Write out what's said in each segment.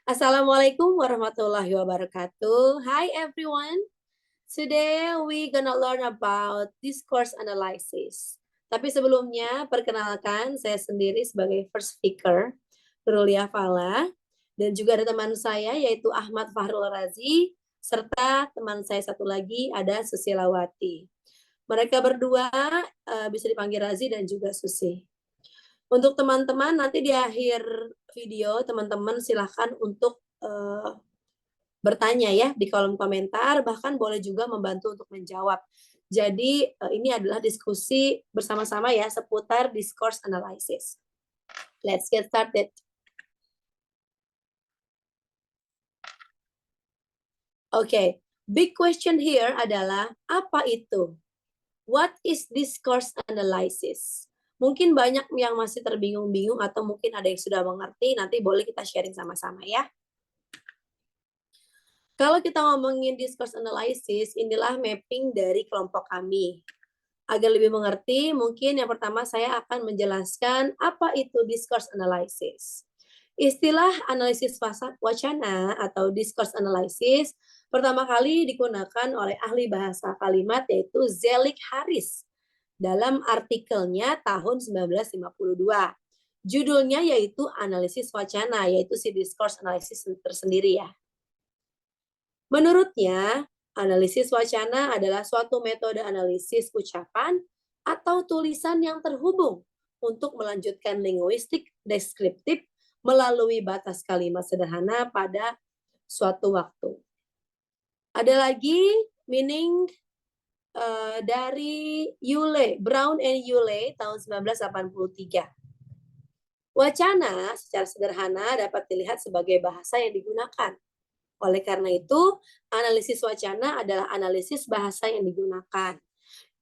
Assalamualaikum warahmatullahi wabarakatuh. Hi everyone. Today we gonna learn about discourse analysis. Tapi sebelumnya perkenalkan saya sendiri sebagai first speaker, Nurulia Fala, dan juga ada teman saya yaitu Ahmad Fahrul Razi, serta teman saya satu lagi ada Susilawati. Mereka berdua bisa dipanggil Razi dan juga Susi. Untuk teman-teman nanti di akhir video teman-teman silahkan untuk bertanya ya di kolom komentar, bahkan boleh juga membantu untuk menjawab. Jadi ini adalah diskusi bersama-sama ya seputar discourse analysis. Let's get started. Okay, big question here adalah apa itu? What is discourse analysis? Mungkin banyak yang masih terbingung-bingung atau mungkin ada yang sudah mengerti, nanti boleh kita sharing sama-sama ya. Kalau kita ngomongin discourse analysis, inilah mapping dari kelompok kami. Agar lebih mengerti, mungkin yang pertama saya akan menjelaskan apa itu discourse analysis. Istilah analisis wacana atau discourse analysis pertama kali digunakan oleh ahli bahasa kalimat yaitu Zelig Harris dalam artikelnya tahun 1952. Judulnya yaitu analisis wacana, yaitu si discourse analysis tersendiri ya. Menurutnya, analisis wacana adalah suatu metode analisis ucapan atau tulisan yang terhubung untuk melanjutkan linguistik deskriptif melalui batas kalimat sederhana pada suatu waktu. Ada lagi meaning dari Brown and Yulee tahun 1983. Wacana secara sederhana dapat dilihat sebagai bahasa yang digunakan. Oleh karena itu, analisis wacana adalah analisis bahasa yang digunakan.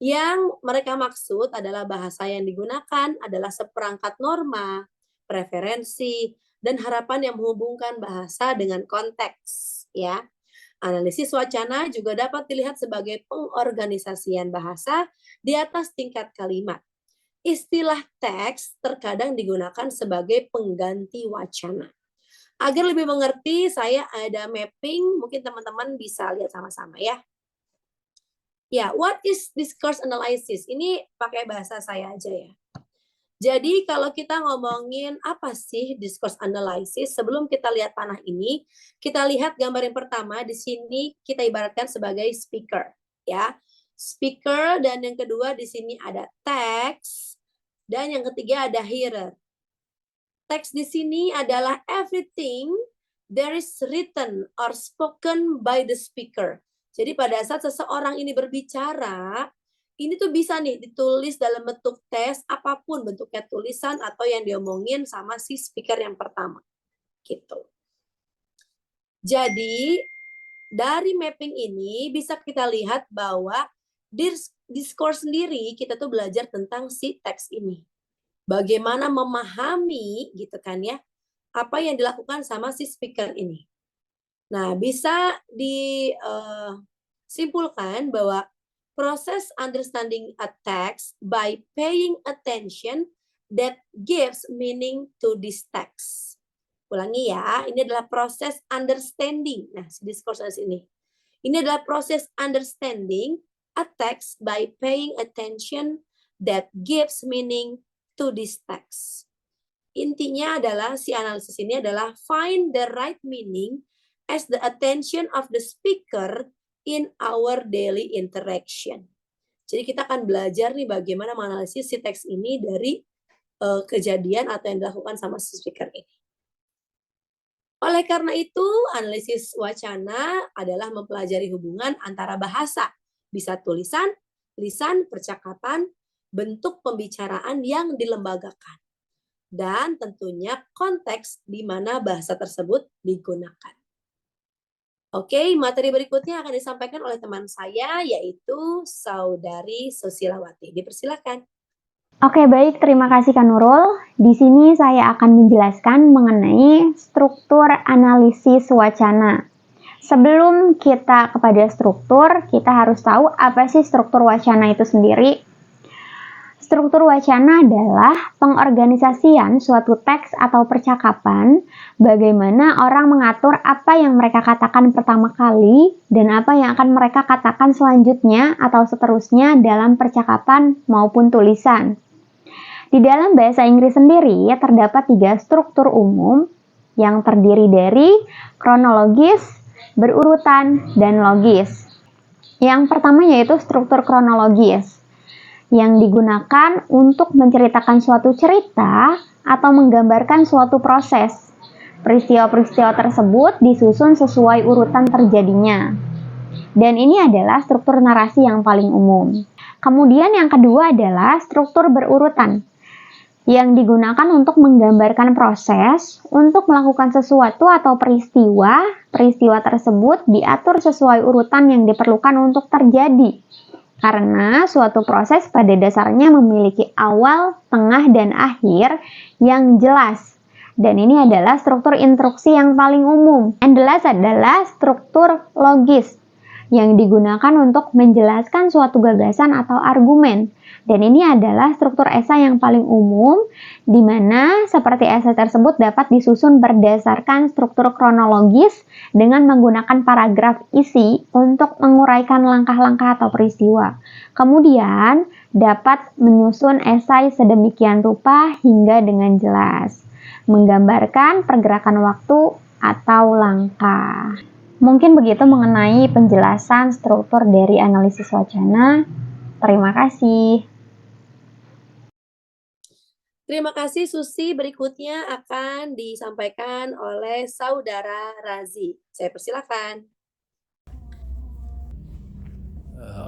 Yang mereka maksud adalah bahasa yang digunakan adalah seperangkat norma, preferensi, dan harapan yang menghubungkan bahasa dengan konteks. Ya, analisis wacana juga dapat dilihat sebagai pengorganisasian bahasa di atas tingkat kalimat. Istilah teks terkadang digunakan sebagai pengganti wacana. Agar lebih mengerti, saya ada mapping, mungkin teman-teman bisa lihat sama-sama ya. Ya, what is discourse analysis? Ini pakai bahasa saya aja ya. Jadi kalau kita ngomongin apa sih discourse analysis, sebelum kita lihat panah ini, kita lihat gambar yang pertama di sini kita ibaratkan sebagai speaker, ya. Speaker, dan yang kedua di sini ada text, dan yang ketiga ada hearer. Teks di sini adalah everything there is written or spoken by the speaker. Jadi pada saat seseorang ini berbicara, ini tuh bisa nih ditulis dalam bentuk teks, apapun bentuknya tulisan atau yang diomongin sama si speaker yang pertama. Gitu. Jadi dari mapping ini bisa kita lihat bahwa discourse sendiri kita tuh belajar tentang si teks ini. Bagaimana memahami gitu kan ya, apa yang dilakukan sama si speaker ini. Nah, bisa disimpulkan bahwa proses understanding a text by paying attention that gives meaning to this text. Ulangi ya, ini adalah proses understanding. Nah, discourse ini. Ini adalah proses understanding a text by paying attention that gives meaning to this text. Intinya adalah si analisis ini adalah find the right meaning as the attention of the speaker in our daily interaction. Jadi kita akan belajar nih bagaimana menganalisis si teks ini dari kejadian atau yang dilakukan sama si speaker ini. Oleh karena itu, analisis wacana adalah mempelajari hubungan antara bahasa, bisa tulisan, lisan, percakapan, bentuk pembicaraan yang dilembagakan, dan tentunya konteks di mana bahasa tersebut digunakan. Oke, materi berikutnya akan disampaikan oleh teman saya, yaitu Saudari Susilawati. Dipersilakan. Oke, baik. Terima kasih Kak Nurul. Di sini saya akan menjelaskan mengenai struktur analisis wacana. Sebelum kita kepada struktur, kita harus tahu apa sih struktur wacana itu sendiri. Struktur wacana adalah pengorganisasian suatu teks atau percakapan, bagaimana orang mengatur apa yang mereka katakan pertama kali dan apa yang akan mereka katakan selanjutnya atau seterusnya dalam percakapan maupun tulisan. Di dalam bahasa Inggris sendiri terdapat 3 struktur umum yang terdiri dari kronologis, berurutan, dan logis. Yang pertama yaitu struktur kronologis, yang digunakan untuk menceritakan suatu cerita atau menggambarkan suatu proses. Peristiwa-peristiwa tersebut disusun sesuai urutan terjadinya. Dan ini adalah struktur narasi yang paling umum. Kemudian yang kedua adalah struktur berurutan, yang digunakan untuk menggambarkan proses untuk melakukan sesuatu atau peristiwa. Peristiwa tersebut diatur sesuai urutan yang diperlukan untuk terjadi. Karena suatu proses pada dasarnya memiliki awal, tengah, dan akhir yang jelas. Dan ini adalah struktur instruksi yang paling umum. Yang jelas adalah struktur logis, yang digunakan untuk menjelaskan suatu gagasan atau argumen. Dan ini adalah struktur esai yang paling umum, di mana seperti esai tersebut dapat disusun berdasarkan struktur kronologis dengan menggunakan paragraf isi untuk menguraikan langkah-langkah atau peristiwa. Kemudian dapat menyusun esai sedemikian rupa hingga dengan jelas, menggambarkan pergerakan waktu atau langkah. Mungkin begitu mengenai penjelasan struktur dari analisis wacana. Terima kasih. Terima kasih Susi. Berikutnya akan disampaikan oleh Saudara Razi. Saya persilakan.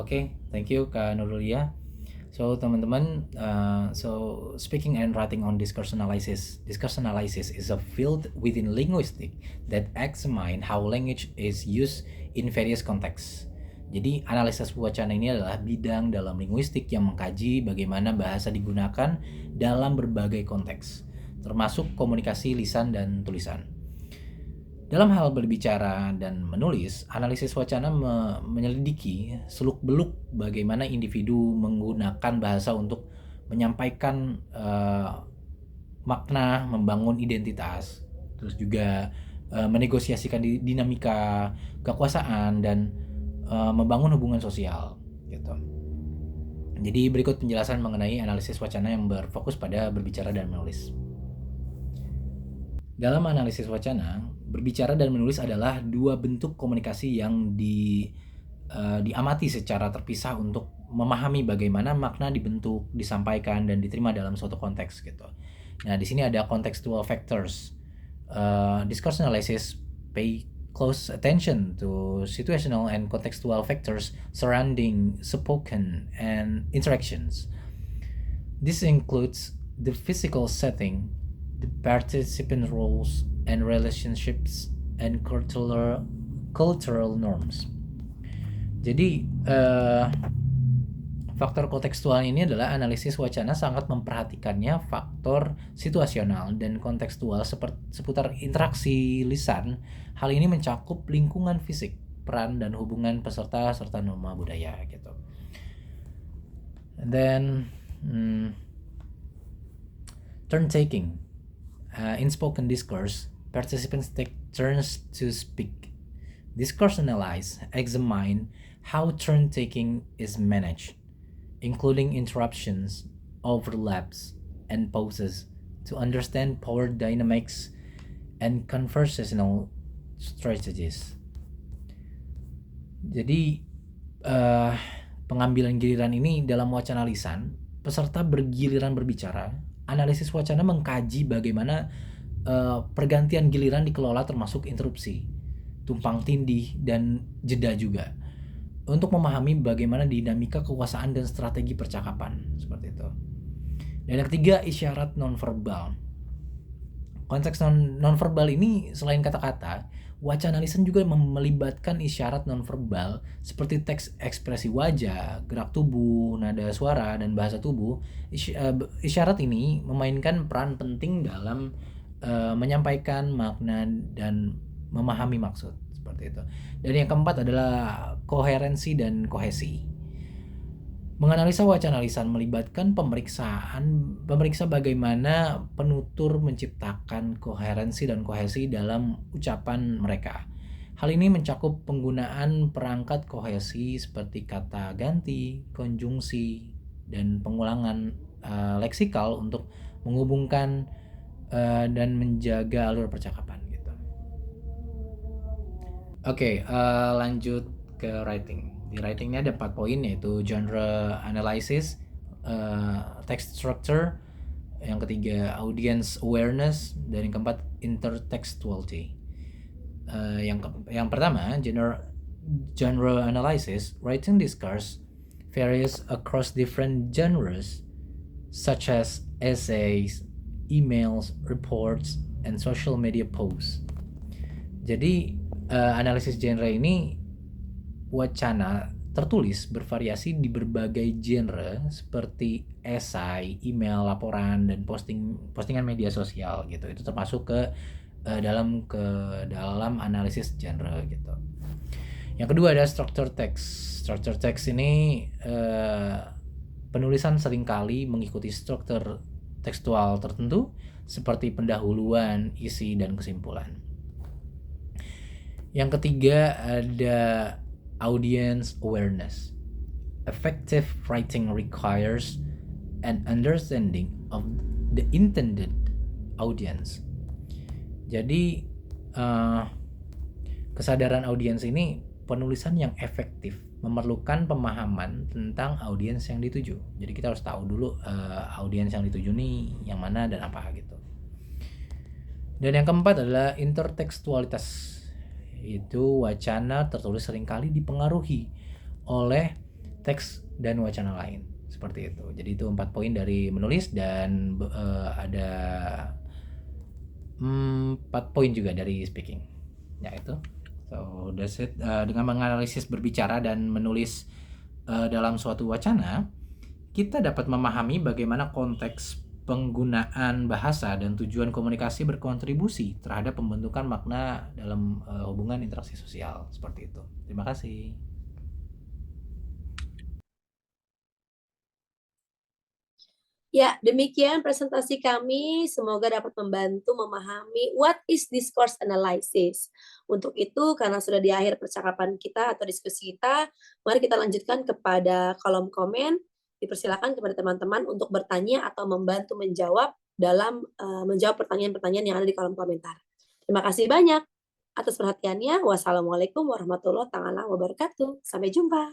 Oke, thank you Kak Nurulia. So teman-teman, speaking and writing on discourse analysis. Discourse analysis is a field within linguistics that examine how language is used in various contexts. Jadi analisis wacana ini adalah bidang dalam linguistik yang mengkaji bagaimana bahasa digunakan dalam berbagai konteks, termasuk komunikasi lisan dan tulisan. Dalam hal berbicara dan menulis, analisis wacana menyelidiki seluk-beluk bagaimana individu menggunakan bahasa untuk menyampaikan makna, membangun identitas, terus juga menegosiasikan dinamika kekuasaan dan membangun hubungan sosial gitu. Jadi berikut penjelasan mengenai analisis wacana yang berfokus pada berbicara dan menulis. Dalam analisis wacana, berbicara dan menulis adalah 2 bentuk komunikasi yang diamati secara terpisah untuk memahami bagaimana makna dibentuk, disampaikan, dan diterima dalam suatu konteks gitu. Nah, di sini ada contextual factors. Discourse analysis pay close attention to situational and contextual factors surrounding spoken and interactions. This includes the physical setting, the participant roles and relationships, and cultural norms. Jadi faktor kontekstual ini adalah analisis wacana sangat memperhatikannya faktor situasional dan kontekstual seputar interaksi lisan. Hal ini mencakup lingkungan fisik, peran dan hubungan peserta serta norma budaya gitu. And then turn taking. In spoken discourse, participants take turns to speak. Discourse analyze, examine how turn taking is managed, including interruptions, overlaps, and pauses to understand power dynamics and conversational strategies. Jadi pengambilan giliran ini dalam wacana lisan, peserta bergiliran berbicara. Analisis wacana mengkaji bagaimana pergantian giliran dikelola termasuk interupsi, tumpang tindih, dan jeda juga, untuk memahami bagaimana dinamika kekuasaan dan strategi percakapan seperti itu. Dan yang ketiga, isyarat nonverbal. Konteks nonverbal ini selain kata-kata, wacana lisan juga melibatkan isyarat nonverbal seperti teks ekspresi wajah, gerak tubuh, nada suara, dan bahasa tubuh. Isyarat ini memainkan peran penting dalam menyampaikan makna dan memahami maksud seperti itu. Dan yang keempat adalah koherensi dan kohesi. Menganalisa wacana lisan melibatkan pemeriksa bagaimana penutur menciptakan koherensi dan kohesi dalam ucapan mereka. Hal ini mencakup penggunaan perangkat kohesi seperti kata ganti, konjungsi, dan pengulangan leksikal untuk menghubungkan dan menjaga alur percakapan gitu. Oke, lanjut ke writing. Di writingnya ada 4 poin, yaitu genre analysis, text structure, yang ketiga audience awareness, dan yang keempat intertextuality. Yang pertama, genre analysis. Writing discourse varies across different genres such as essays, emails, reports, and social media posts. Jadi analisis genre ini wacana tertulis bervariasi di berbagai genre seperti esai, email, laporan, dan postingan media sosial gitu. Itu termasuk ke dalam analisis genre gitu. Yang kedua ada structure text. Structure text ini penulisan seringkali mengikuti struktur tekstual tertentu seperti pendahuluan, isi, dan kesimpulan. Yang ketiga ada audience awareness. Effective writing requires an understanding of the intended audience. Jadi kesadaran audiens ini, penulisan yang efektif memerlukan pemahaman tentang audiens yang dituju. Jadi kita harus tahu dulu audiens yang dituju nih yang mana dan apa gitu. Dan yang keempat adalah intertekstualitas. Itu wacana tertulis seringkali dipengaruhi oleh teks dan wacana lain. Seperti itu. Jadi itu 4 poin dari menulis, dan ada 4 poin juga dari speaking. Ya itu. So that's it. Dengan menganalisis berbicara dan menulis dalam suatu wacana, kita dapat memahami bagaimana konteks penggunaan bahasa dan tujuan komunikasi berkontribusi terhadap pembentukan makna dalam hubungan interaksi sosial. Seperti itu. Terima kasih. Ya, demikian presentasi kami. Semoga dapat membantu memahami what is discourse analysis. Untuk itu, karena sudah di akhir percakapan kita atau diskusi kita, mari kita lanjutkan kepada kolom komen. Dipersilakan kepada teman-teman untuk bertanya atau membantu menjawab dalam menjawab pertanyaan-pertanyaan yang ada di kolom komentar. Terima kasih banyak atas perhatiannya. Wassalamualaikum warahmatullahi wabarakatuh. Sampai jumpa.